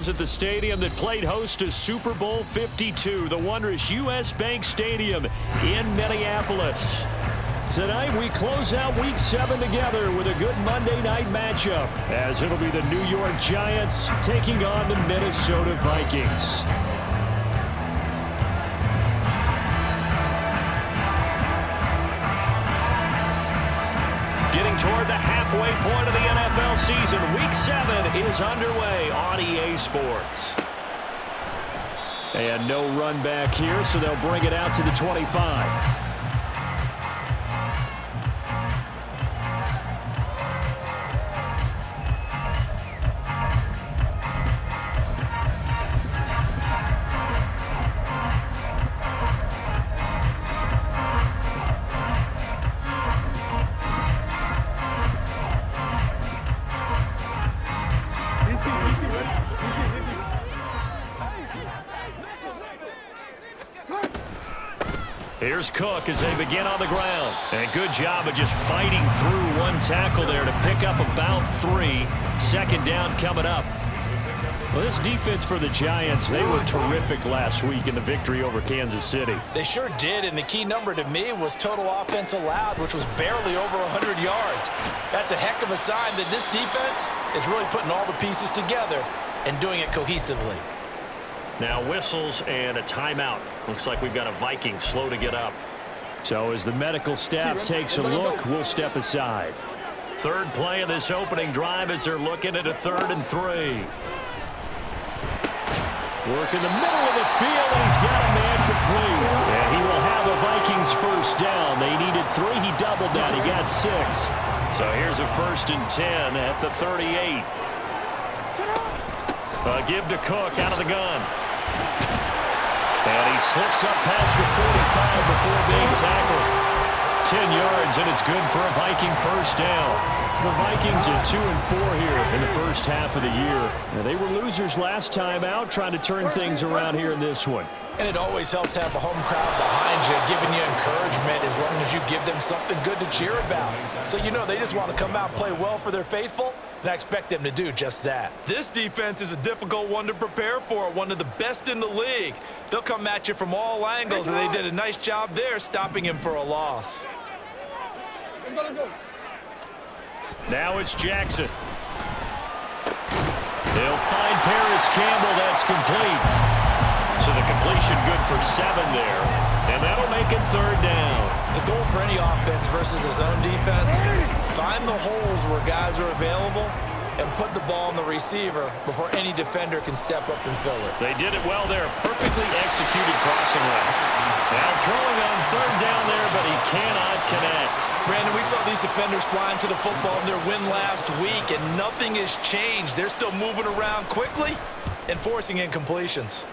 fans at the stadium that played host to Super Bowl 52, the wondrous U.S. Bank Stadium in Minneapolis. Tonight, we close out Week 7 together with a good Monday night matchup, as it'll be the New York Giants taking on the Minnesota Vikings. Getting toward the halfway point of the NFL season, Week 7 is underway on EA Sports. And no run back here, so they'll bring it out to the 25. Here's Cook as they begin on the ground. And good job of just fighting through one tackle there to pick up about 3. Second down coming up. Well, this defense for the Giants, they were terrific last week in the victory over Kansas City. They sure did, and the key number to me was total offense allowed, which was barely over 100 yards. That's a heck of a sign that this defense is really putting all the pieces together and doing it cohesively. Now whistles and a timeout. Looks like we've got a Viking slow to get up. So as the medical staff takes a look, we'll step aside. Third play of this opening drive as they're looking at a 3rd and 3. Work in the middle of the field, and he's got a man complete. And he will have the Vikings first down. They needed 3. He doubled that. He got 6. So here's a 1st and 10 at the 38. Give to Cook out of the gun. And he slips up past the 45 before being tackled. 10 yards, and it's good for a Viking first down. The Vikings are 2-4 here in the first half of the year. Now, they were losers last time out, trying to turn things around here in this one. And it always helps to have a home crowd behind you, giving you encouragement as long as you give them something good to cheer about. So you know they just want to come out and play well for their faithful, and I expect them to do just that. This defense is a difficult one to prepare for, one of the best in the league. They'll come at you from all angles, and they did a nice job there stopping him for a loss. Now it's Jackson. They'll find Paris Campbell. That's complete. So the completion good for 7 there. And that'll make it 3rd down. The goal for any offense versus his own defense, find the holes where guys are available and put the ball on the receiver before any defender can step up and fill it. They did it well there. Perfectly executed crossing route. Now throwing on 3rd down there, but he cannot connect. Brandon, we saw these defenders flying to the football in their win last week, and nothing has changed. They're still moving around quickly and forcing incompletions.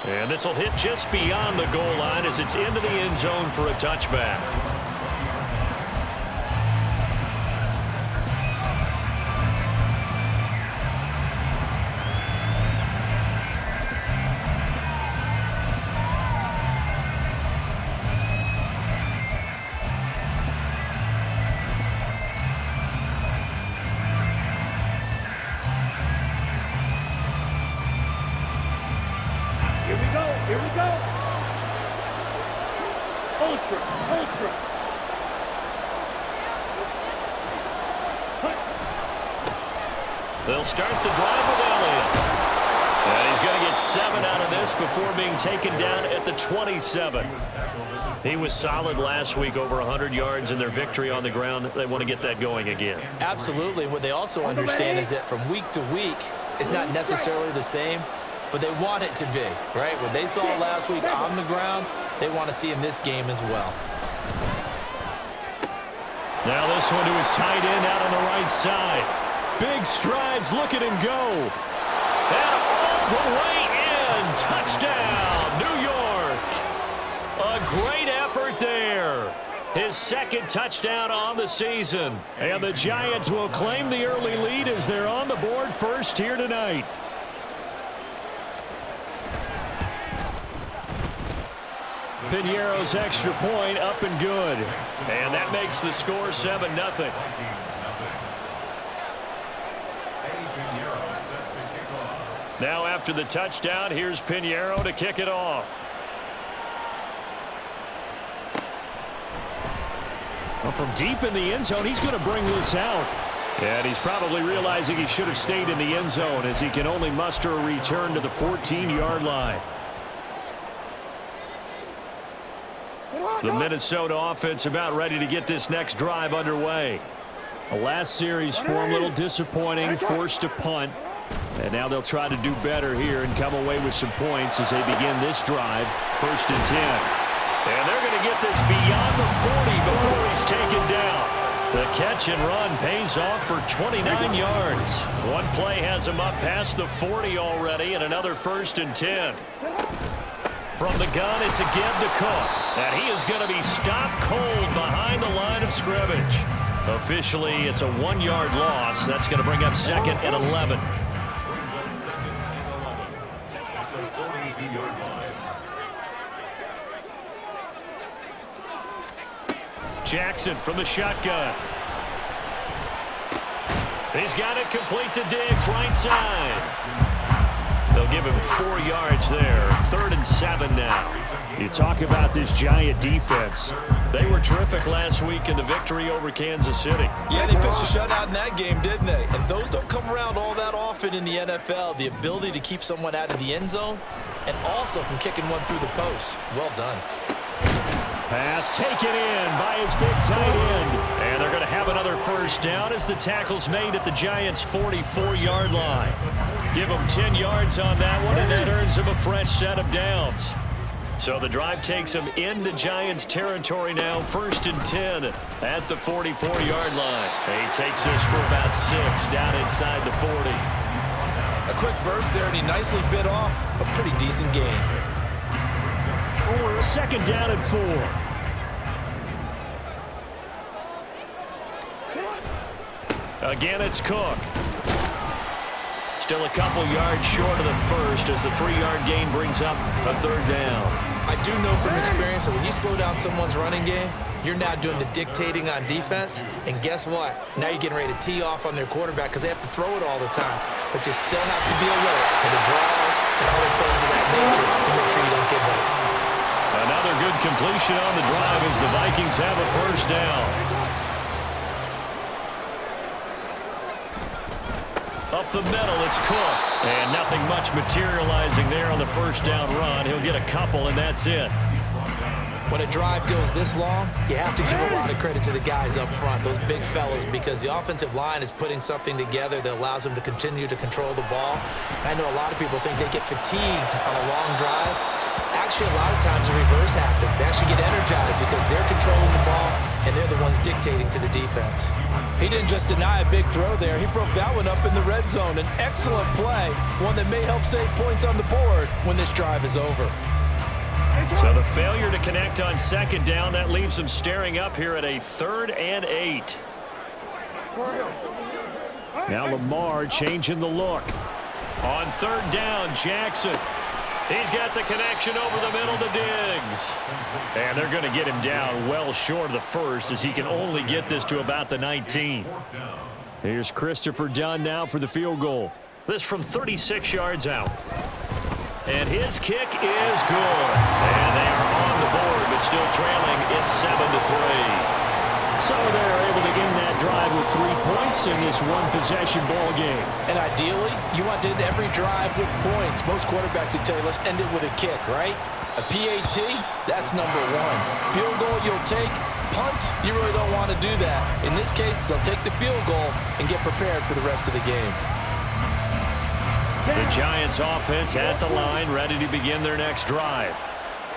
And this will hit just beyond the goal line as it's into the end zone for a touchback. Here we go. Ultra. They'll start the drive with Elliott. And he's going to get 7 out of this before being taken down at the 27. He was solid last week, over 100 yards in their victory on the ground. They want to get that going again. Absolutely. What they also understand is that from week to week, it's not necessarily the same, but they want it to be, right? What they saw last week on the ground, they want to see in this game as well. Now this one to his tight end out on the right side. Big strides, look at him go. And all the way in, touchdown, New York. A great effort there. His 2nd touchdown on the season. And the Giants will claim the early lead as they're on the board first here tonight. Piñeiro's extra point up and good. And that makes the score 7-0. Now after the touchdown, here's Pinheiro to kick it off. Well, from deep in the end zone, he's going to bring this out. And he's probably realizing he should have stayed in the end zone as he can only muster a return to the 14-yard line. The Minnesota offense about ready to get this next drive underway. The last series for him, a little disappointing, forced to punt. And now they'll try to do better here and come away with some points as they begin this drive, 1st and 10. And they're going to get this beyond the 40 before he's taken down. The catch and run pays off for 29 yards. One play has him up past the 40 already, and another 1st and 10. From the gun, it's a give to Cook. And he is going to be stopped cold behind the line of scrimmage. Officially, it's a 1-yard loss. That's going to bring up 2nd and 11. Jackson from the shotgun. He's got it complete to Diggs, right side. They'll give him 4 yards there. 3rd and 7 now. You talk about this Giant defense. They were terrific last week in the victory over Kansas City. Yeah, they pitched a shutout in that game, didn't they? And those don't come around all that often in the NFL. The ability to keep someone out of the end zone and also from kicking one through the post. Well done. Pass taken in by his big tight end. And they're going to have another 1st down as the tackle's made at the Giants' 44-yard line. Give them 10 yards on that one, and that earns them a fresh set of downs. So the drive takes them into Giants territory now, 1st and 10 at the 44-yard line. He takes this for about 6 down inside the 40. A quick burst there, and he nicely bit off a pretty decent gain. 2nd down and 4. Again, it's Cook. Still a couple yards short of the 1st as the 3-yard gain brings up a 3rd down. I do know from experience that when you slow down someone's running game, you're now doing the dictating on defense. And guess what? Now you're getting ready to tee off on their quarterback because they have to throw it all the time. But you still have to be alert for the draws and other plays of that nature to make sure you don't get hurt. Another good completion on the drive as the Vikings have a 1st down. Up the middle, it's Cook. And nothing much materializing there on the 1st down run. He'll get a couple, and that's it. When a drive goes this long, you have to give a lot of credit to the guys up front, those big fellas, because the offensive line is putting something together that allows them to continue to control the ball. I know a lot of people think they get fatigued on a long drive. Actually, a lot of times the reverse happens. They actually get energized because they're controlling the ball, and they're the ones dictating to the defense. He didn't just deny a big throw there. He broke that one up in the red zone. An excellent play, one that may help save points on the board when this drive is over. So the failure to connect on 2nd down, that leaves them staring up here at a 3rd and 8. Now Lamar changing the look. On 3rd down, Jackson. He's got the connection over the middle to Diggs. And they're going to get him down well short of the 1st as he can only get this to about the 19. Here's Christopher Dunn now for the field goal. This from 36 yards out. And his kick is good. And they are on the board, but still trailing. It's 7-3. So they're able to end that drive with 3 points in this one-possession ball game. And ideally, you want to end every drive with points. Most quarterbacks would tell you, let's end it with a kick, right? A PAT, that's number 1. Field goal, you'll take. Punts, you really don't want to do that. In this case, they'll take the field goal and get prepared for the rest of the game. The Giants offense at the line, ready to begin their next drive.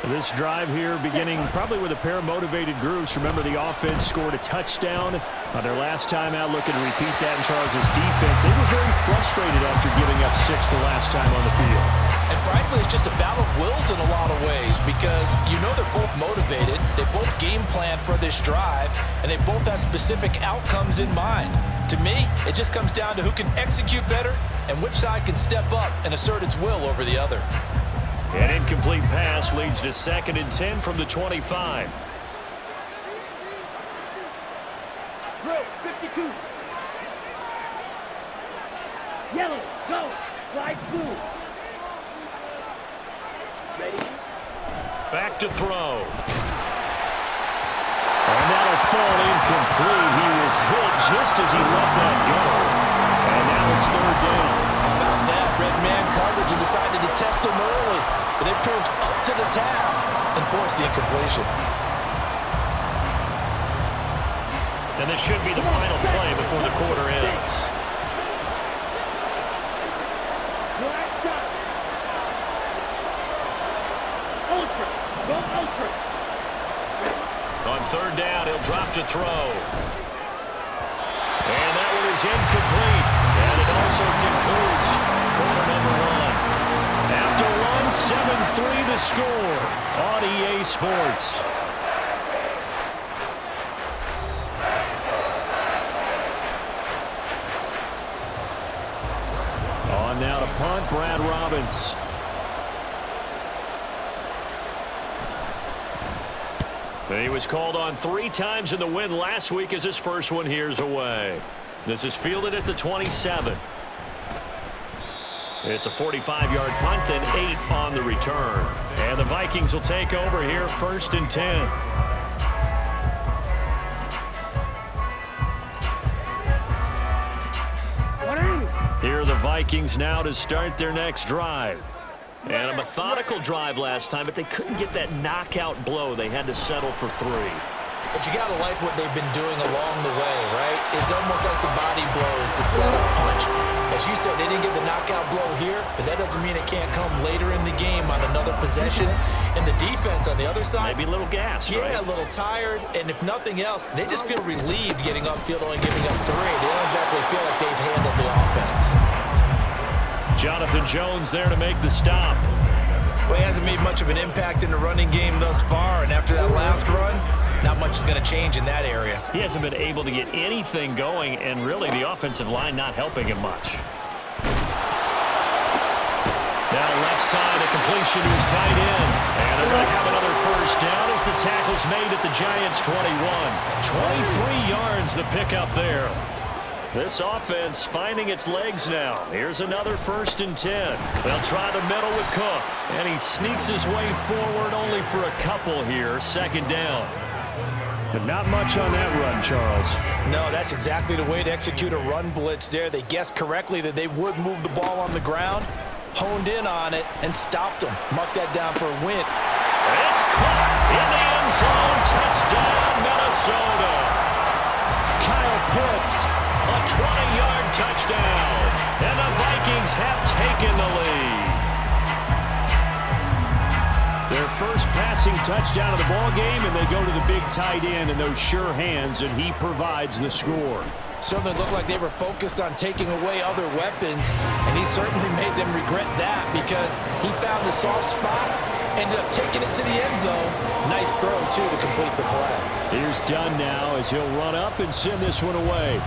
This drive here beginning probably with a pair of motivated groups. Remember, the offense scored a touchdown on their last time out, looking to repeat that in Charles' defense. They were very frustrated after giving up 6 the last time on the field. And frankly, it's just a battle of wills in a lot of ways because you know they're both motivated, they both game plan for this drive, and they both have specific outcomes in mind. To me, it just comes down to who can execute better and which side can step up and assert its will over the other. An incomplete pass leads to 2nd and 10 from the 25. Red, 52. Yellow, go. Back to throw. And that'll fall incomplete. He was hit just as he let that go. And now it's third down. How about that? Red man coverage and decided to test him early. But they proved up to the task and forced the incompletion. And this should be the final play before the quarter ends. On third down, he'll drop to throw. And that one is incomplete. And it also concludes quarter number one. After one, 7-3 the score on EA Sports. On now to punt, Brad Robbins. He was called on 3 times in the win last week as his first one here's away. This is fielded at the 27. It's a 45-yard punt, then 8 on the return. And the Vikings will take over here, 1st and 10. Here are the Vikings now to start their next drive. And a methodical drive last time, but they couldn't get that knockout blow. They had to settle for 3. But you got to like what they've been doing along the way, right? It's almost like the body blows, the setup punch. As you said, they didn't get the knockout blow here, but that doesn't mean it can't come later in the game on another possession. And the defense on the other side, maybe a little gassed, yeah, right? A little tired. And if nothing else, they just feel relieved getting upfield, only giving up 3. They don't exactly feel like they've handled the offense. Jonathan Jones there to make the stop. Well, he hasn't made much of an impact in the running game thus far, and after that last run, not much is going to change in that area. He hasn't been able to get anything going, and really the offensive line not helping him much. Now left side, a completion to his tight end. And they're going to have another first down as the tackle's made at the Giants' 21. 23 yards the pickup there. This offense finding its legs now. Here's another 1st and 10. They'll try the middle with Cook. And he sneaks his way forward only for a couple here. 2nd down. But not much on that run, Charles. No, that's exactly the way to execute a run blitz there. They guessed correctly that they would move the ball on the ground, honed in on it, and stopped them. Mark that down for a win. It's caught in the end zone. Touchdown, Minnesota. Kyle Pitts, a 20-yard touchdown. And the Vikings have taken the lead. Their first passing touchdown of the ball game, and they go to the big tight end in those sure hands, and he provides the score. Certainly looked like they were focused on taking away other weapons, and he certainly made them regret that because he found the soft spot, ended up taking it to the end zone. Nice throw, too, to complete the play. Here's Dunn now as he'll run up and send this one away.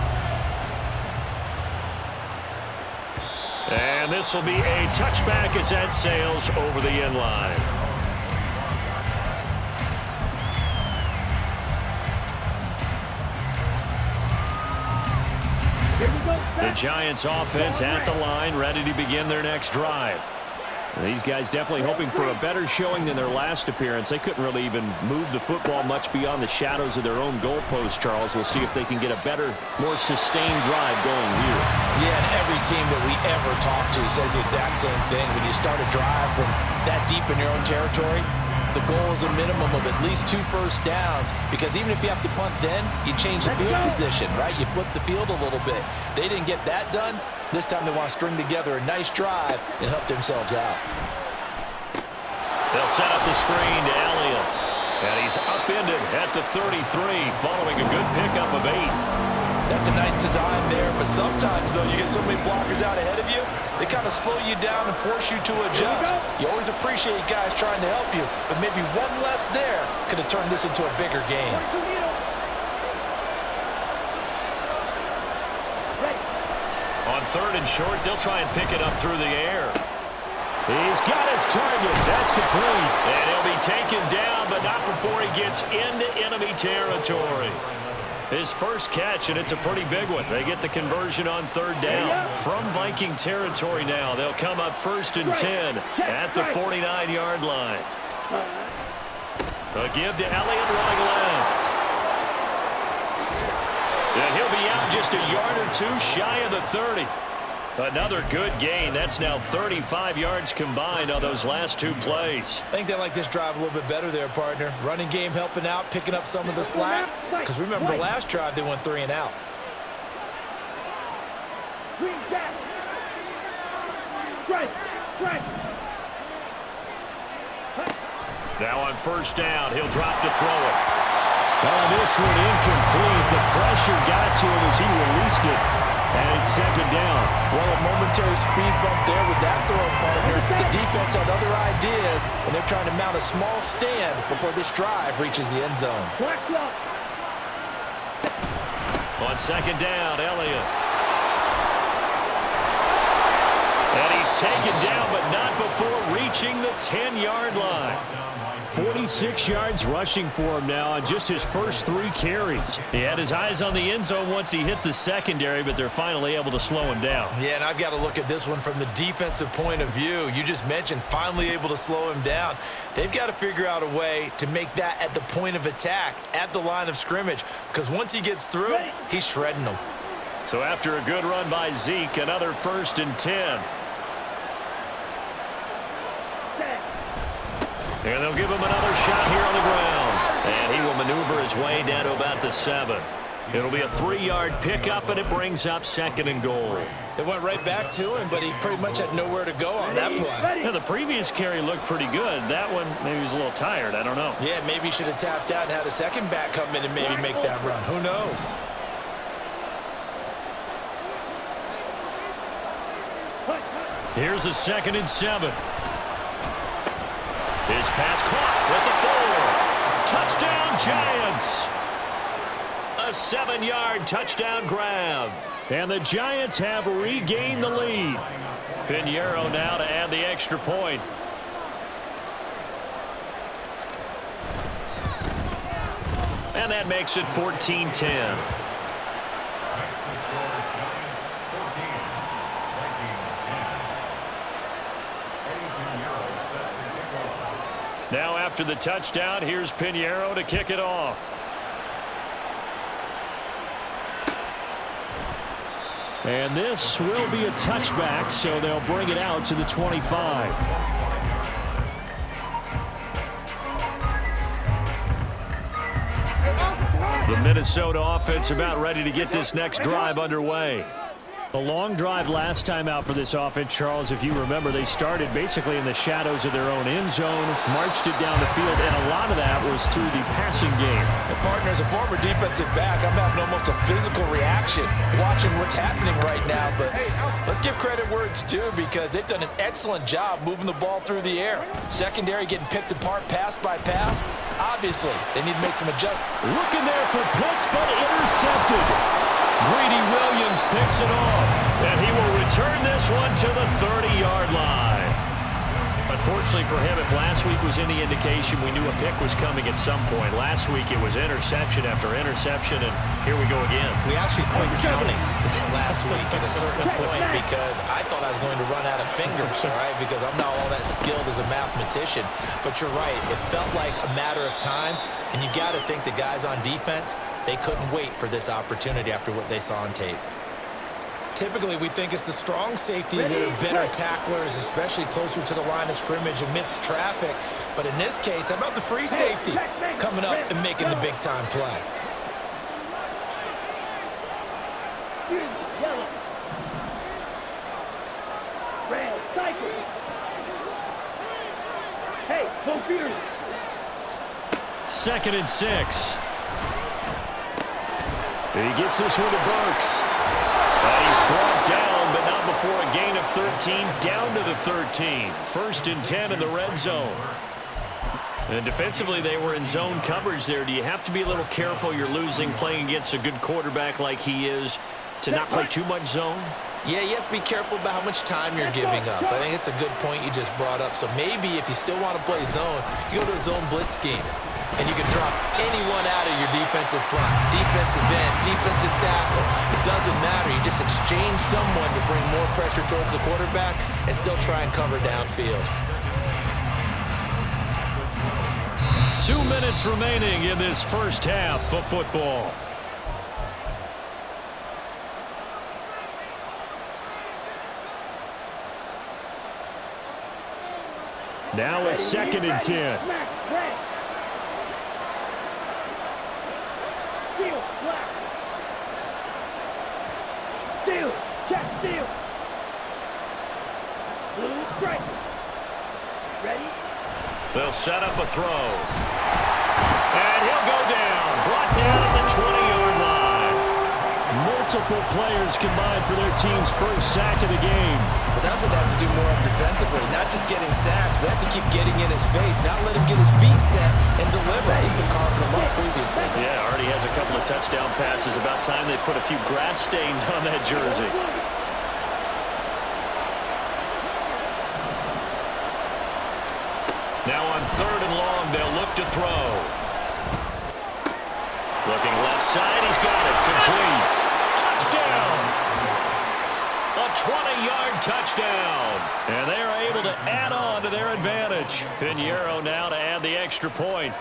And this will be a touchback as that sails over the end line. The Giants offense at the line, ready to begin their next drive. These guys definitely hoping for a better showing than their last appearance. They couldn't really even move the football much beyond the shadows of their own goalpost, Charles. We'll see if they can get a better, more sustained drive going here. Yeah, and every team that we ever talk to says the exact same thing. When you start a drive from that deep in your own territory, the goal is a minimum of at least 2 first downs, because even if you have to punt then, you change the field position, right? You flip the field a little bit. They didn't get that done. This time they want to string together a nice drive and help themselves out. They'll set up the screen to Elliott. And he's upended at the 33 following a good pickup of 8. That's a nice design there, but sometimes, though, you get so many blockers out ahead of you, they kind of slow you down and force you to adjust. You always appreciate guys trying to help you, but maybe one less there could have turned this into a bigger game. On 3rd and short, they'll try and pick it up through the air. He's got his target. That's complete. And he'll be taken down, but not before he gets into enemy territory. His first catch, and it's a pretty big one. They get the conversion on third down. From Viking territory now, they'll come up 1st and 10 at the 49-yard line. A give to Elliott running left. And he'll be out just a yard or two shy of the 30. Another good gain. That's now 35 yards combined on those last 2 plays. I think they like this drive a little bit better there, partner. Running game helping out, picking up some of the slack. Because remember, the last drive, they went 3 and out. Now on 1st down, he'll drop to throw it. Oh, this one incomplete. The pressure got to him as he released it. And it's 2nd down. Well, a momentary speed bump there with that throw, partner. The defense had other ideas, and they're trying to mount a small stand before this drive reaches the end zone. On 2nd down, Elliott. And he's taken down, but not before reaching the 10-yard line. 46 yards rushing for him now on just his first 3 carries. He had his eyes on the end zone once he hit the secondary, but they're finally able to slow him down. Yeah, and I've got to look at this one from the defensive point of view. You just mentioned finally able to slow him down. They've got to figure out a way to make that at the point of attack, at the line of scrimmage, because once he gets through, he's shredding them. So after a good run by Zeke, another 1st and 10. And they'll give him another shot here on the ground. And he will maneuver his way down to about the 7. It'll be a 3-yard pickup, and it brings up 2nd and goal. They went right back to him, but he pretty much had nowhere to go on that play. Yeah, the previous carry looked pretty good. That one, maybe he was a little tired. I don't know. Yeah, maybe he should have tapped out and had a second back come in and maybe make that run. Who knows? Here's a 2nd and 7. His pass caught with the 4. Touchdown, Giants. A 7-yard touchdown grab. And the Giants have regained the lead. Pinheiro now to add the extra point. And that makes it 14-10. Now after the touchdown, here's Pinheiro to kick it off. And this will be a touchback, so they'll bring it out to the 25. The Minnesota offense about ready to get this next drive underway. A long drive last time out for this offense, Charles. If you remember, they started basically in the shadows of their own end zone, marched it down the field, and a lot of that was through the passing game. And partner, as a former defensive back, I'm having almost a physical reaction watching what's happening right now. But let's give credit where it's due, because they've done an excellent job moving the ball through the air. Secondary getting picked apart pass by pass. Obviously, they need to make some adjustments. Looking there for Pitts, but intercepted. Greedy Williams picks it off, and he will return this one to the 30-yard line. Unfortunately for him, if last week was any indication, we knew a pick was coming at some point. Last week it was interception after interception, and here we go again. We actually quit counting last week at a certain point because I thought I was going to run out of fingers, all right, because I'm not all that skilled as a mathematician. But you're right, it felt like a matter of time, and you got to think the guys on defense, they couldn't wait for this opportunity after what they saw on tape. Typically, we think it's the strong safeties that are better tacklers, especially closer to the line of scrimmage amidst traffic. But in this case, how about the free safety coming up and making the big-time play? Hey, go Peters. 2nd and 6. He gets this one to Burks. And he's brought down, but not before a gain of 13, down to the 13. 1st and 10 in the red zone. And defensively, they were in zone coverage there. Do you have to be a little careful? You're losing playing against a good quarterback like he is to not play too much zone? Yeah, you have to be careful about how much time you're giving up. I think it's a good point you just brought up. So maybe if you still want to play zone, you go to a zone blitz scheme. and you can drop anyone out of your defensive front. Defensive end, defensive tackle. It doesn't matter. You just exchange someone to bring more pressure towards the quarterback and still try and cover downfield. 2 minutes remaining in this first half of football. Now a 2nd and 10. Steal, check, steal. Blue strike. Ready? They'll set up a throw. And he'll go down. Brought down at the 20-yard line. Multiple players combined for their team's first sack of the game. But that's what they have to do more of defensively. Not just getting sacks, but they have to keep getting in his face. Not let him get his feet set and deliver. He's been carving them up previously. Yeah, already has a couple of touchdown passes. About time they put a few grass stains on that jersey. Now on 3rd and long, they'll look to throw. Looking left side, he's got it. Complete. Touchdown! A 20-yard touchdown. And they are able to add on to their advantage. Pinheiro now to add the extra point.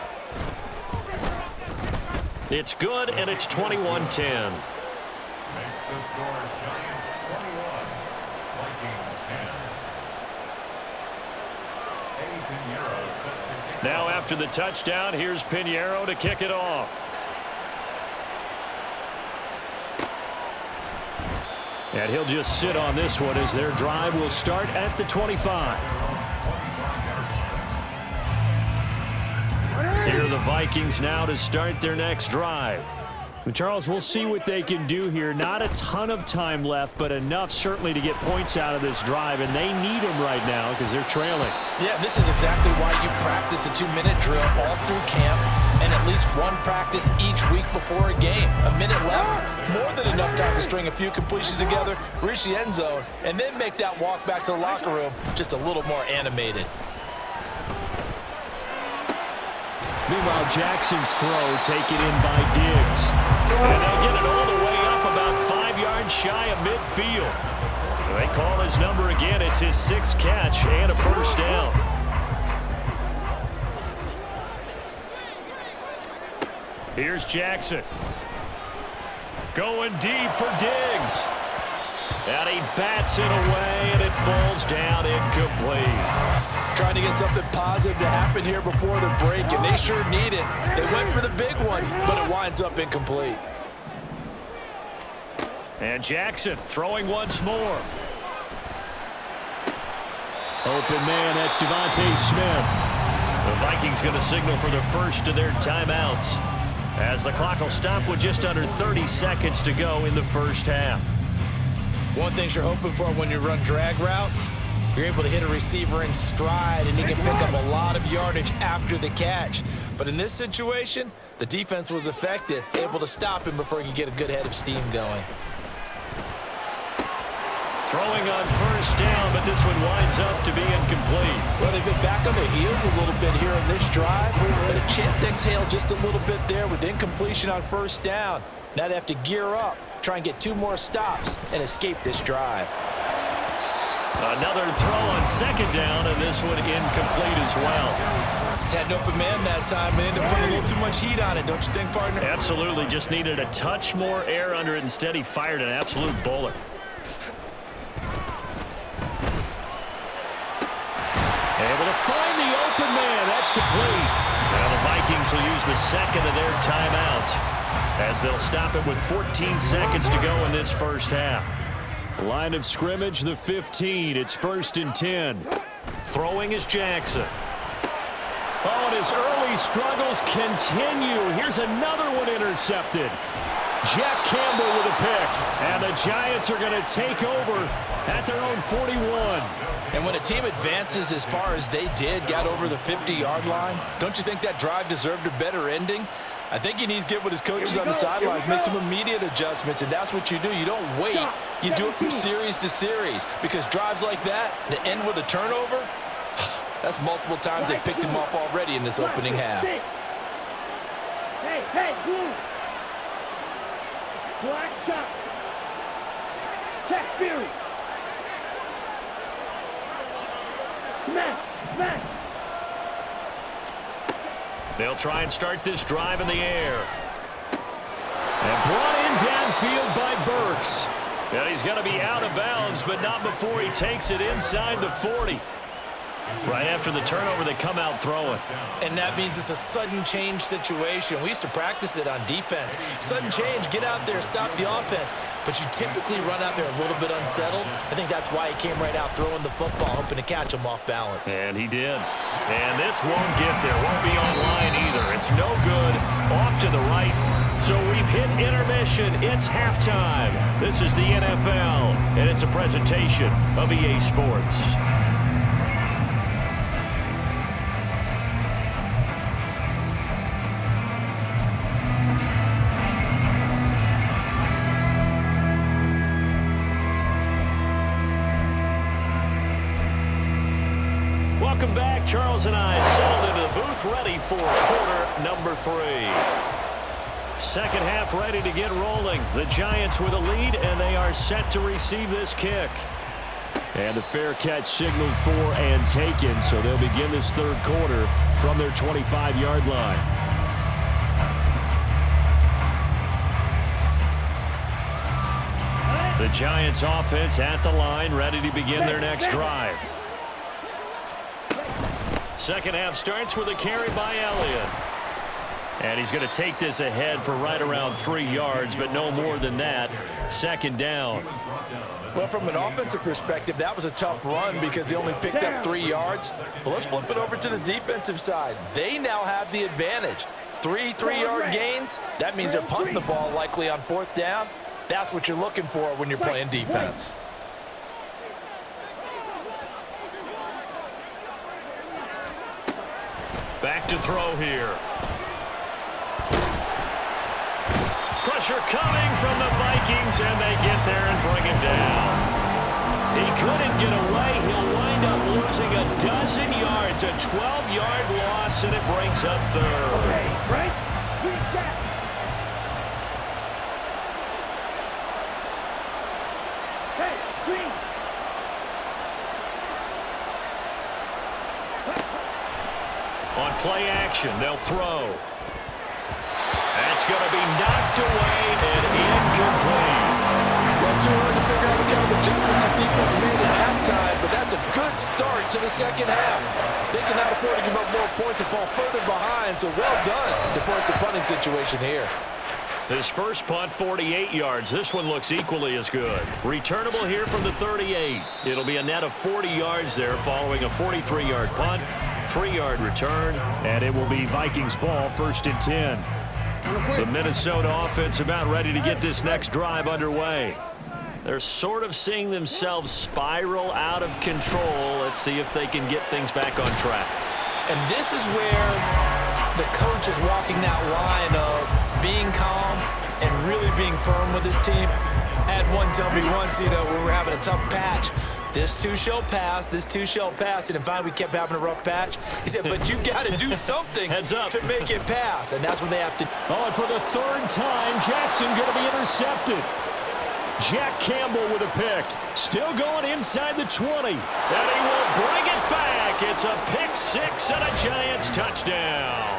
It's good, and it's 21-10. Makes the score Giants 21, Vikings 10. Now after the touchdown, here's Pinheiro to kick it off. And he'll just sit on this one as their drive will start at the 25. Here are the Vikings now to start their next drive. Well, Charles, we'll see what they can do here. Not a ton of time left, but enough certainly to get points out of this drive, and they need them right now because they're trailing. Yeah, this is exactly why you practice a 2-minute drill all through camp and at least one practice each week before a game. A minute left, more than enough time to string a few completions together, reach the end zone, and then make that walk back to the locker room just a little more animated. Meanwhile, Jackson's throw taken in by Diggs. And they'll get it all the way up about 5 yards shy of midfield. They call his number again. It's his 6th catch and a first down. Here's Jackson. Going deep for Diggs. And he bats it away, and it falls down incomplete. Trying to get something positive to happen here before the break, and they sure need it. They went for the big one, but it winds up incomplete. And Jackson throwing once more. Open man, that's Devontae Smith. The Vikings going to signal for the first of their timeouts as the clock will stop with just under 30 seconds to go in the first half. One thing you're hoping for when you run drag routes, you're able to hit a receiver in stride, and he can pick up a lot of yardage after the catch. But in this situation, the defense was effective, able to stop him before he could get a good head of steam going. Throwing on first down, but this one winds up to be incomplete. Well, they've been back on their heels a little bit here in this drive, but a chance to exhale just a little bit there with incompletion on first down. Now they have to gear up, try and get 2 more stops, and escape this drive. Another throw on second down, and this one incomplete as well. Had an open man that time, and ended up putting a little too much heat on it, don't you think, partner? Absolutely, just needed a touch more air under it. Instead, he fired an absolute bullet. Able to find the open man. That's complete. Now the Vikings will use the second of their timeouts as they'll stop it with 14 seconds to go in this first half. Line of scrimmage, the 15. It's 1st and 10. Throwing is Jackson. Oh, and his early struggles continue. Here's another one intercepted. Jack Campbell with a pick. And the Giants are going to take over at their own 41. And when a team advances as far as they did, got over the 50-yard line, don't you think that drive deserved a better ending? I think he needs to get with his coaches on the sidelines, make some immediate adjustments, and that's what you do. You don't wait. You do it from series to series, because drives like that end with a turnover, that's multiple times they picked him off already in this opening half. Hey, blue. Black shot. Check Fury. Smash. They'll try and start this drive in the air. And brought in downfield by Burks. And he's going to be out of bounds, but not before he takes it inside the 40. Right after the turnover, they come out throwing. And that means it's a sudden change situation. We used to practice it on defense. Sudden change, get out there, stop the offense. But you typically run out there a little bit unsettled. I think that's why he came right out throwing the football, hoping to catch him off balance. And he did. And this won't get there. Won't be online either. It's no good. Off to the right. So we've hit intermission. It's halftime. This is the NFL, and it's a presentation of EA Sports. Welcome back. Charles and I settled into the booth, ready for quarter number 3. Second half ready to get rolling. The Giants with a lead, and they are set to receive this kick. And the fair catch signaled for and taken, so they'll begin this third quarter from their 25-yard line. The Giants offense at the line, ready to begin their next drive. Second half starts with a carry by Elliott. And he's going to take this ahead for right around 3 yards, but no more than that. Second down. Well, from an offensive perspective, that was a tough run because he only picked up 3 yards. But let's flip it over to the defensive side. They now have the advantage. 3 3-yard gains. That means they're punting the ball likely on 4th down. That's what you're looking for when you're playing defense. Back to throw here. Pressure coming from the Vikings, and they get there and bring him down. He couldn't get away. He'll wind up losing a dozen yards, a 12-yard loss, and it brings up third. Okay, right? Reset. Hey, green. On play action, they'll throw. That's going to be knocked away and incomplete. Well, it's too early to figure out what kind of adjustments this defense made at halftime, but that's a good start to the second half. They cannot afford to give up more points and fall further behind, so well done to force the punting situation here. His first punt, 48 yards. This one looks equally as good. Returnable here from the 38. It'll be a net of 40 yards there following a 43-yard punt, 3-yard return, and it will be Vikings ball, 1st and 10. The Minnesota offense about ready to get this next drive underway. They're sort of seeing themselves spiral out of control. Let's see if they can get things back on track. And this is where the coach is walking that line of being calm and really being firm with his team. I had one tell me once, when we were having a tough patch, this too shall pass, this too shall pass. And finally we kept having a rough patch. He said, but you got to do something to make it pass. And that's what they have to do. Oh, and for the 3rd time, Jackson going to be intercepted. Jack Campbell with a pick. Still going inside the 20. And he will bring it back. It's a pick 6 and a Giants touchdown.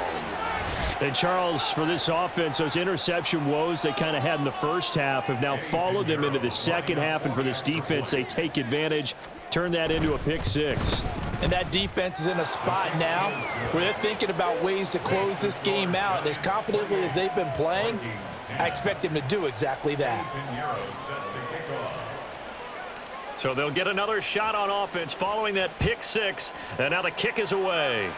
And Charles, for this offense, those interception woes they kind of had in the first half have now followed them into the second half. And for this defense, they take advantage, turn that into a pick 6. And that defense is in a spot now where they're thinking about ways to close this game out. And as confidently as they've been playing, I expect them to do exactly that. So they'll get another shot on offense following that pick 6. And now the kick is away.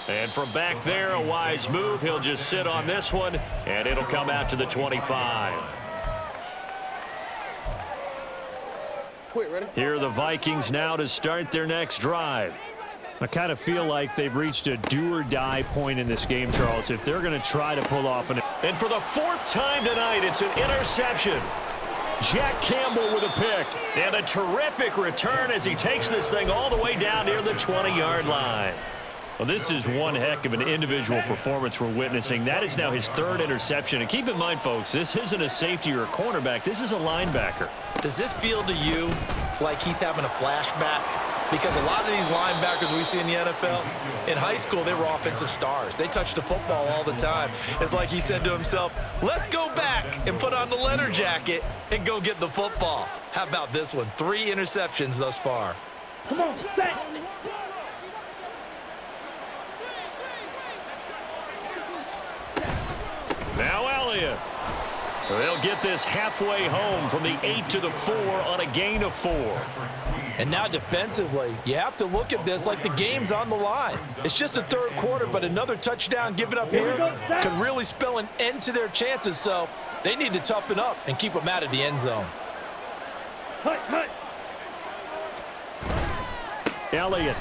And from back there, a wise move. He'll just sit on this one, and it'll come out to the 25. Here are the Vikings now to start their next drive. I kind of feel like they've reached a do-or-die point in this game, Charles, if they're going to try to pull off an... And for the 4th time tonight, it's an interception. Jack Campbell with a pick. And a terrific return as he takes this thing all the way down near the 20-yard line. Well, this is one heck of an individual performance we're witnessing. That is now his third interception. And keep in mind, folks, this isn't a safety or a cornerback. This is a linebacker. Does this feel to you like he's having a flashback? Because a lot of these linebackers we see in the NFL, in high school, they were offensive stars. They touched the football all the time. It's like he said to himself, let's go back and put on the leather jacket and go get the football. How about this one? 3 interceptions thus far. Come on, set. Now Elliott. They'll get this halfway home from the 8 to the 4 on a gain of 4. And now defensively, you have to look at this like the game's on the line. It's just the third quarter, but another touchdown given up here could really spell an end to their chances. So they need to toughen up and keep them out of the end zone. Hut, hut. Elliott.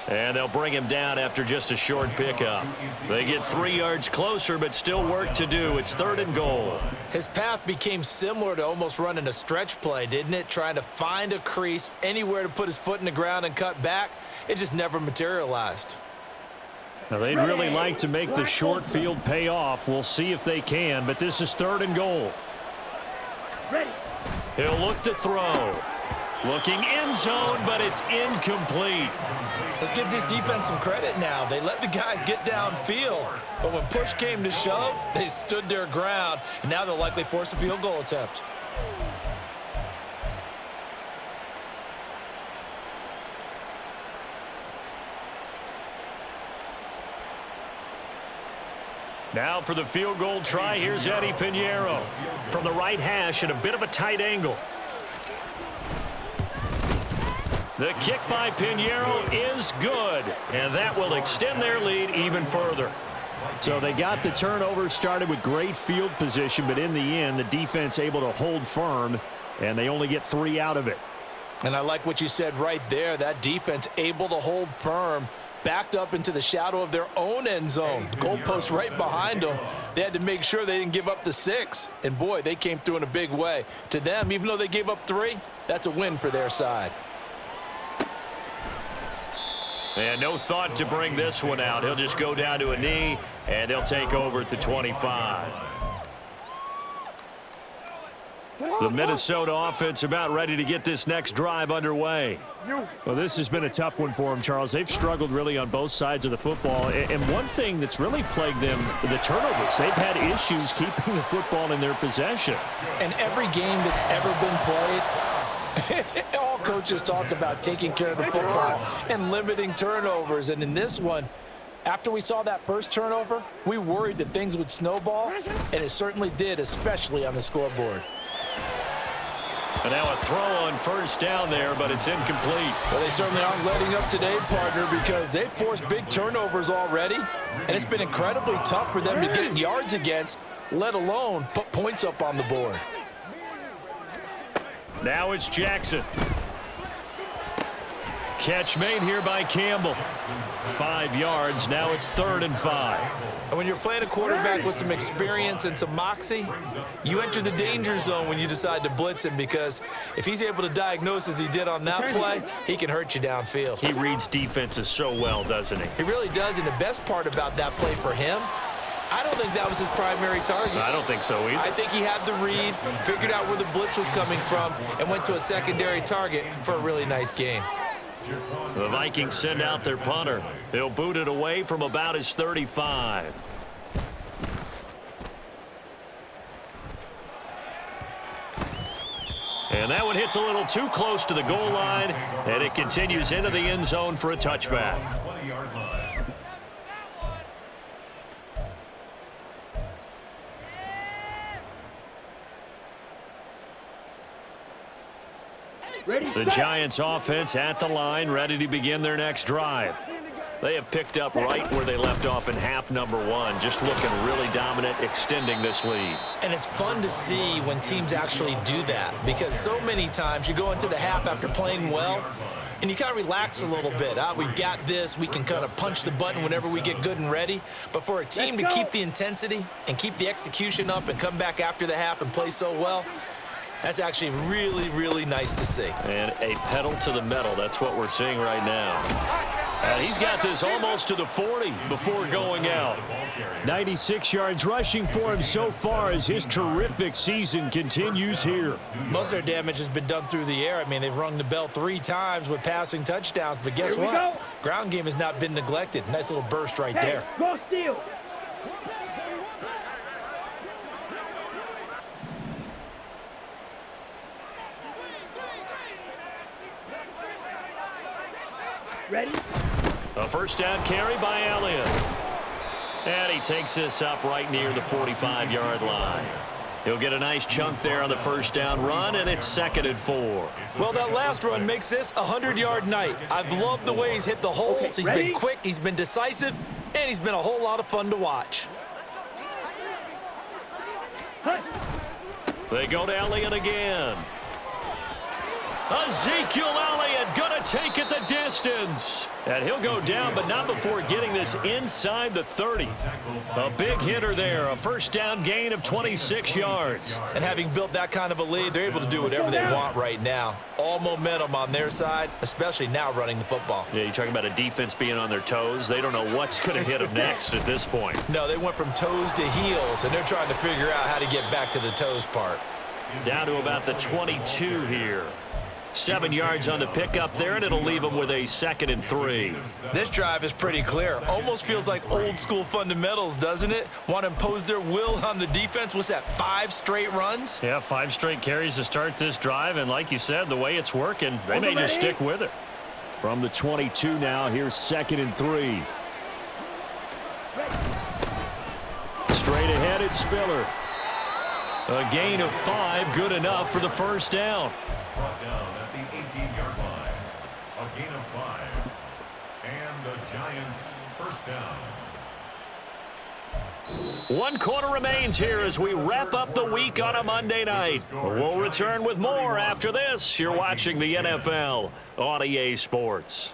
And they'll bring him down after just a short pickup. They get 3 yards closer, but still work to do. It's 3rd and goal. His path became similar to almost running a stretch play, didn't it? Trying to find a crease, anywhere to put his foot in the ground and cut back. It just never materialized. Now, they'd really like to make the short field pay off. We'll see if they can, but this is 3rd and goal. Ready. He'll look to throw. Looking end zone, but it's incomplete. Let's give this defense some credit now. They let the guys get downfield, but when push came to shove, they stood their ground, and now they'll likely force a field goal attempt. Now for the field goal try, here's Eddie Pinheiro. From the right hash at a bit of a tight angle. The kick by Pinheiro is good, and that will extend their lead even further. So they got the turnover started with great field position, but in the end, the defense able to hold firm, and they only get 3 out of it. And I like what you said right there. That defense able to hold firm, backed up into the shadow of their own end zone. The goalpost right behind them. They had to make sure they didn't give up the 6. And, boy, they came through in a big way. To them, even though they gave up 3, that's a win for their side. And no thought to bring this one out. He'll just go down to a knee, and they'll take over at the 25. The Minnesota offense about ready to get this next drive underway. Well, this has been a tough one for them, Charles. They've struggled really on both sides of the football. And one thing that's really plagued them, the turnovers. They've had issues keeping the football in their possession. And every game that's ever been played, all coaches talk about taking care of the football and limiting turnovers. And in this one, after we saw that first turnover, we worried that things would snowball, and it certainly did, especially on the scoreboard. And now a throw on first down there, but it's incomplete. Well, they certainly aren't letting up today, partner, because they've forced big turnovers already, and it's been incredibly tough for them to get yards against, let alone put points up on the board. Now it's Jackson. Catch made here by Campbell. 5 yards. Now it's 3rd and 5. And when you're playing a quarterback with some experience and some moxie, you enter the danger zone when you decide to blitz him, because if he's able to diagnose as he did on that play, he can hurt you downfield. He reads defenses so well, doesn't he? He really does, and the best part about that play for him, I don't think that was his primary target. I don't think so either. I think he had the read, figured out where the blitz was coming from, and went to a secondary target for a really nice gain. The Vikings send out their punter. He'll boot it away from about his 35. And that one hits a little too close to the goal line, and it continues into the end zone for a touchback. The Giants offense at the line, ready to begin their next drive. They have picked up right where they left off in half number 1, just looking really dominant, extending this lead. And it's fun to see when teams actually do that, because so many times you go into the half after playing well, and you kind of relax a little bit. We've got this. We can kind of punch the button whenever we get good and ready. But for a team to keep the intensity and keep the execution up and come back after the half and play so well, that's actually really, really nice to see. And a pedal to the metal. That's what we're seeing right now. And he's got this almost to the 40 before going out. 96 yards rushing for him so far as his terrific season continues here. Most of their damage has been done through the air. I mean, they've rung the bell 3 times with passing touchdowns, but guess Here we what? go. Ground game has not been neglected. Nice little burst right Hey, there. go steal. Ready? A first down carry by Elliott. And he takes this up right near the 45-yard line. He'll get a nice chunk there on the first down run, and it's 2nd and 4. Well, that last run makes this a 100-yard night. I've loved the way he's hit the holes. Okay, He's ready? been quick, he's been decisive, and he's been a whole lot of fun to watch. Hut. They go to Elliott again. Ezekiel Elliott gonna take it the distance. And he'll go down, but not before getting this inside the 30. A big hitter there, a first down gain of 26 yards. And having built that kind of a lead, they're able to do whatever they want right now. All momentum on their side, especially now running the football. Yeah, you're talking about a defense being on their toes. They don't know what's going to hit them next at this point. No, they went from toes to heels, and they're trying to figure out how to get back to the toes part. Down to about the 22 here. 7 yards on the pickup there, and it'll leave them with a 2nd and 3. This drive is pretty clear. Almost feels like old school fundamentals, doesn't it? Want to impose their will on the defense. What's that, 5 straight runs? Yeah, 5 straight carries to start this drive, and like you said, the way it's working, they may just stick with it. From the 22 now, here's 2nd and 3. Straight ahead, it's Spiller. A gain of 5, good enough for the first down. Brought down at the 18-yard line. A gain of 5. And the Giants first down. 1 quarter remains here as we wrap up the week on a Monday night. We'll return with more after this. You're watching the NFL on EA Sports.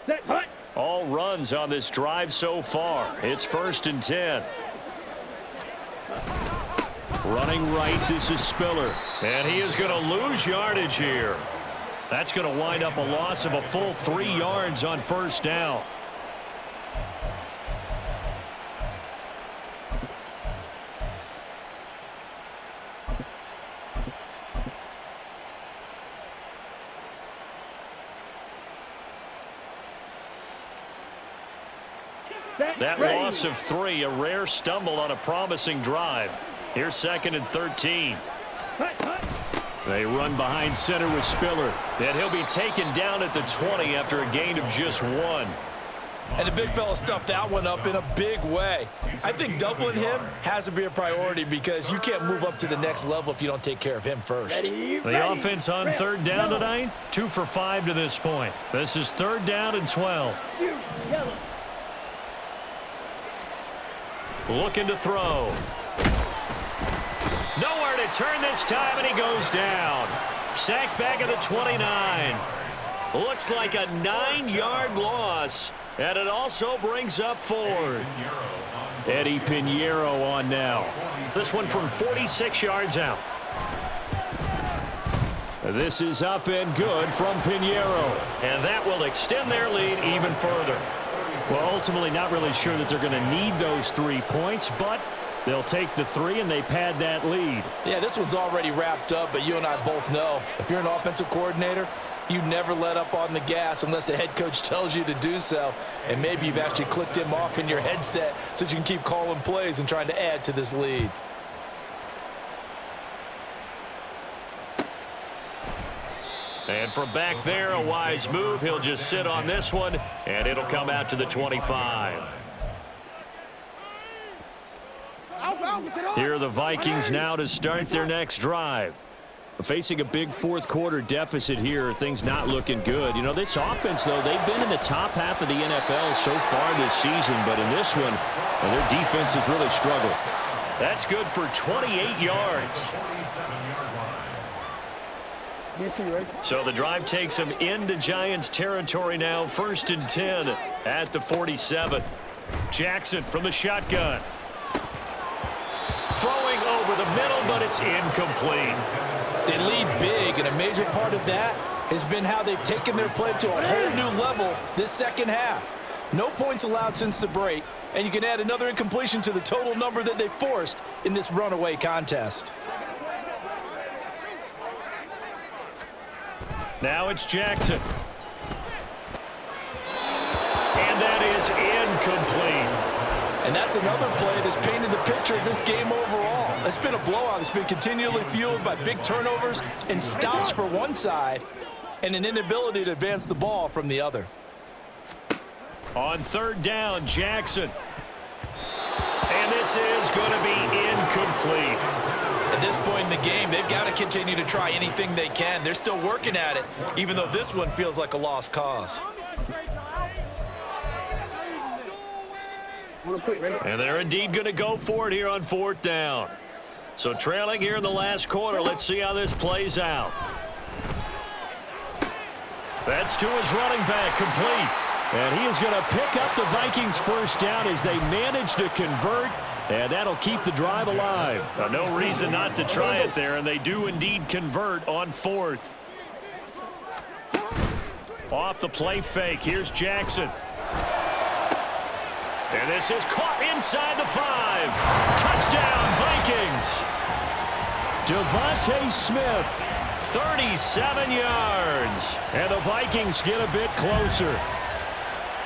Set. Hut. All runs on this drive so far. It's 1st and 10. Running right, this is Spiller. And he is going to lose yardage here. That's going to wind up a loss of a full 3 yards on first down. That loss of 3, a rare stumble on a promising drive. Here's 2nd and 13. They run behind center with Spiller. And he'll be taken down at the 20 after a gain of just 1. And the big fella stuffed that one up in a big way. I think doubling him has to be a priority because you can't move up to the next level if you don't take care of him first. The offense on 3rd down tonight, 2 for 5 to this point. This is 3rd down and 12. Yellow. Looking to throw. Nowhere to turn this time, and he goes down. Sacked back at the 29. Looks like a 9-yard loss, and it also brings up 4th. Eddie Pinheiro on now. This one from 46 yards out. This is up and good from Pinheiro, and that will extend their lead even further. Well, ultimately not really sure that they're going to need those 3 points, but they'll take the 3 and they pad that lead. Yeah, this one's already wrapped up, but you and I both know if you're an offensive coordinator, you never let up on the gas unless the head coach tells you to do so. And maybe you've actually clicked him off in your headset so you can keep calling plays and trying to add to this lead. And from back there, a wise move. He'll just sit on this one, and it'll come out to the 25. Here are the Vikings now to start their next drive. Facing a big 4th quarter deficit here, things not looking good. You know, this offense, though, they've been in the top half of the NFL so far this season, but in this one, well, their defense has really struggled. That's good for 28 yards. Missing, right? So the drive takes him into Giants territory now, 1st and 10 at the 47. Jackson from the shotgun. Throwing over the middle, but it's incomplete. They lead big, and a major part of that has been how they've taken their play to a whole new level this second half. No points allowed since the break, and you can add another incompletion to the total number that they forced in this runaway contest. Now it's Jackson. And that is incomplete. And that's another play that's painted the picture of this game overall. It's been a blowout. It's been continually fueled by big turnovers and stops for one side and an inability to advance the ball from the other. On 3rd down, Jackson. And this is going to be incomplete. At this point in the game, they've got to continue to try anything they can. They're still working at it, even though this one feels like a lost cause. And they're indeed going to go for it here on 4th down. So trailing here in the last quarter, let's see how this plays out. That's to his running back, complete. And he is going to pick up the Vikings' 1st down as they manage to convert. And that'll keep the drive alive. No reason not to try it there, and they do indeed convert on 4th. Off the play fake, here's Jackson. And this is caught inside the 5. Touchdown, Vikings. Devontae Smith, 37 yards. And the Vikings get a bit closer.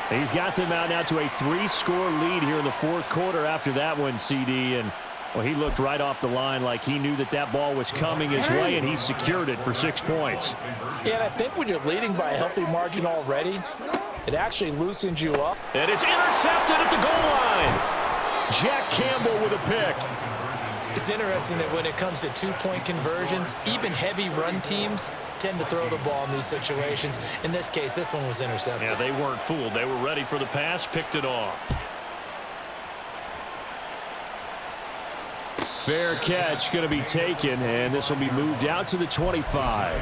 He's got them out now to a 3-score lead here in the 4th quarter after that one, CD. And, well, he looked right off the line like he knew that that ball was coming his way, and he secured it for 6 points. Yeah, and I think when you're leading by a healthy margin already, it actually loosens you up. And it's intercepted at the goal line. Jack Campbell with a pick. It's interesting that when it comes to 2-point conversions, even heavy run teams tend to throw the ball in these situations. In this case, this one was intercepted. Yeah, they weren't fooled. They were ready for the pass, picked it off. Fair catch going to be taken, and this will be moved out to the 25.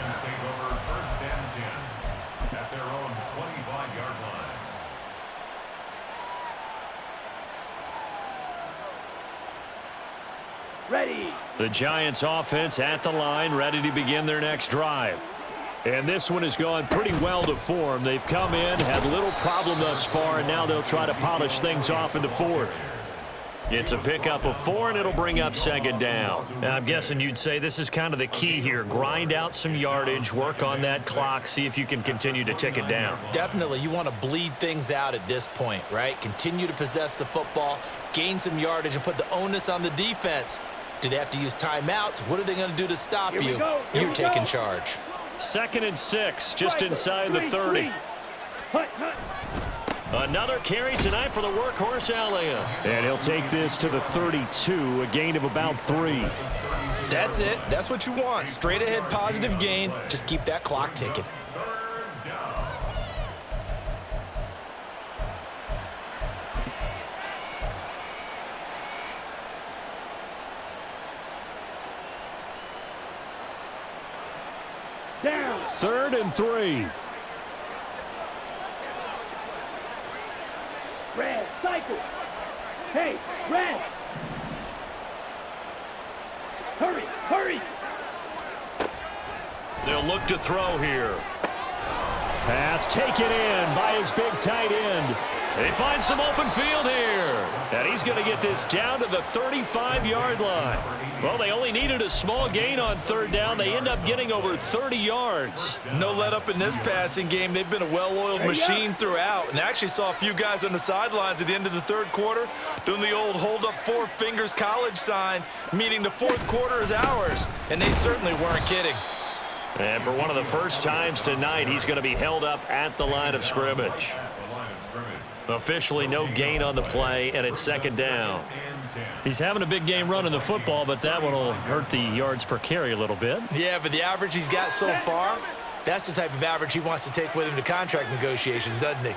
Ready. The Giants offense at the line, ready to begin their next drive. And this one has gone pretty well to form. They've come in, had little problem thus far, and now they'll try to polish things off in the 4th. It's a pickup of 4, and it'll bring up 2nd down. Now, I'm guessing you'd say this is kind of the key here. Grind out some yardage, work on that clock, see if you can continue to tick it down. Definitely, you want to bleed things out at this point, right? Continue to possess the football, gain some yardage, and put the onus on the defense. Do they have to use timeouts? What are they going to do to stop you? You're taking charge. 2nd and 6, just inside the 30. Another carry tonight for the workhorse Elliott. And he'll take this to the 32, a gain of about 3. That's it. That's what you want. Straight ahead positive gain. Just keep that clock ticking. Down. 3rd and 3. Red. Cycle. Hey, red. Hurry. Hurry. They'll look to throw here. Pass taken in by his big tight end. They find some open field here. And he's going to get this down to the 35-yard line. Well, they only needed a small gain on 3rd down. They end up getting over 30 yards. No let up in this passing game. They've been a well-oiled machine throughout, and actually saw a few guys on the sidelines at the end of the 3rd quarter doing the old hold up 4 fingers college sign, meaning the 4th quarter is ours. And they certainly weren't kidding. And for one of the first times tonight, he's going to be held up at the line of scrimmage. Officially no gain on the play, and it's 2nd down. He's having a big game running the football, but that one will hurt the yards per carry a little bit. Yeah, but the average he's got so far, that's the type of average he wants to take with him to contract negotiations, doesn't he?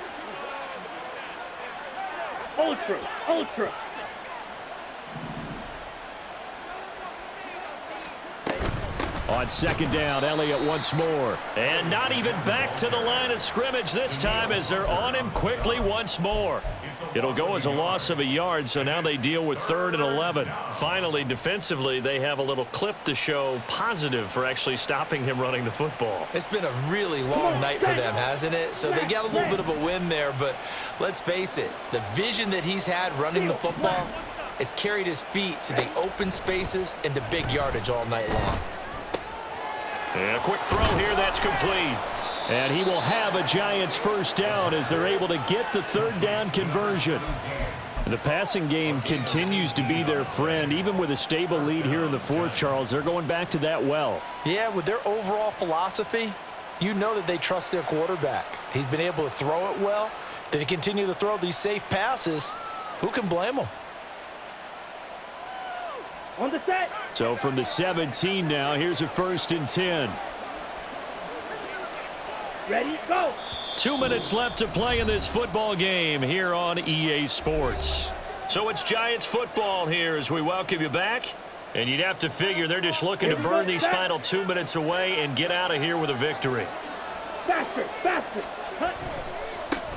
Ultra. Ultra. On second down, Elliott once more. And not even back to the line of scrimmage this time as they're on him quickly once more. It'll go as a loss of a yard, so now they deal with 3rd and 11. Finally, defensively, they have a little clip to show positive for actually stopping him running the football. It's been a really long night for them, hasn't it? So they got a little bit of a win there, but let's face it, the vision that he's had running the football has carried his feet to the open spaces and to big yardage all night long. And a quick throw here, that's complete. And he will have a Giants first down as they're able to get the 3rd down conversion. The passing game continues to be their friend. Even with a stable lead here in the 4th, Charles, they're going back to that well. Yeah, with their overall philosophy, you know that they trust their quarterback. He's been able to throw it well. They continue to throw these safe passes. Who can blame them? On the set. So from the 17 now, here's a 1st and 10. Ready, go. 2 minutes left to play in this football game here on EA Sports. So it's Giants football here as we welcome you back. And you'd have to figure they're just looking to burn these final 2 minutes away and get out of here with a victory. Faster, faster. Cut.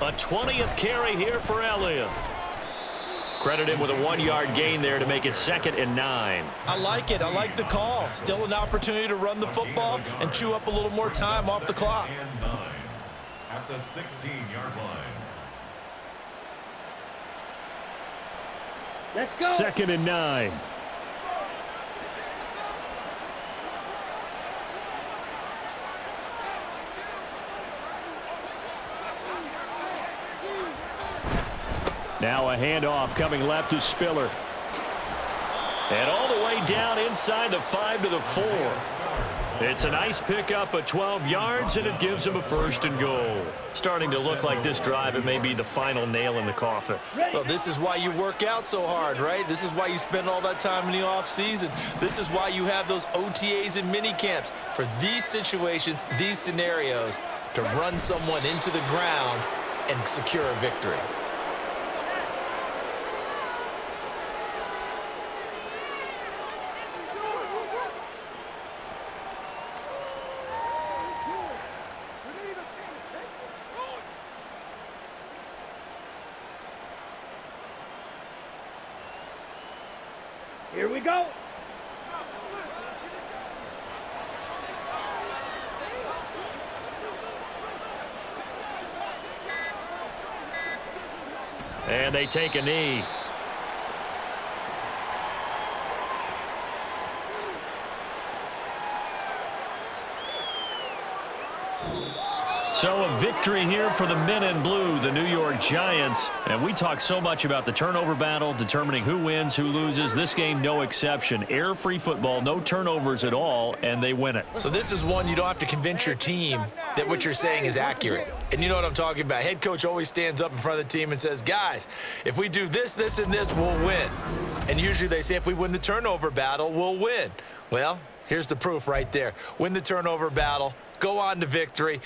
A 20th carry here for Elliott. Credit him with a 1-yard gain there to make it 2nd and 9. I like it. I like the call. Still an opportunity to run the football and chew up a little more time off the clock. And 9 at the 16-yard line. Let's go. 2nd and 9. Now a handoff coming left to Spiller. And all the way down inside the 5 to the 4. It's a nice pickup of 12 yards, and it gives him a 1st and goal. Starting to look like this drive, it may be the final nail in the coffin. Well, this is why you work out so hard, right? This is why you spend all that time in the offseason. This is why you have those OTAs and mini camps for these situations, these scenarios, to run someone into the ground and secure a victory. Here we go. And they take a knee. So a victory here for the men in blue, the New York Giants. And we talk so much about the turnover battle, determining who wins, who loses. This game, no exception. Error-free football, no turnovers at all, and they win it. So this is one you don't have to convince your team that what you're saying is accurate. And you know what I'm talking about. Head coach always stands up in front of the team and says, guys, if we do this, this, and this, we'll win. And usually they say if we win the turnover battle, we'll win. Well, here's the proof right there. Win the turnover battle, go on to victory.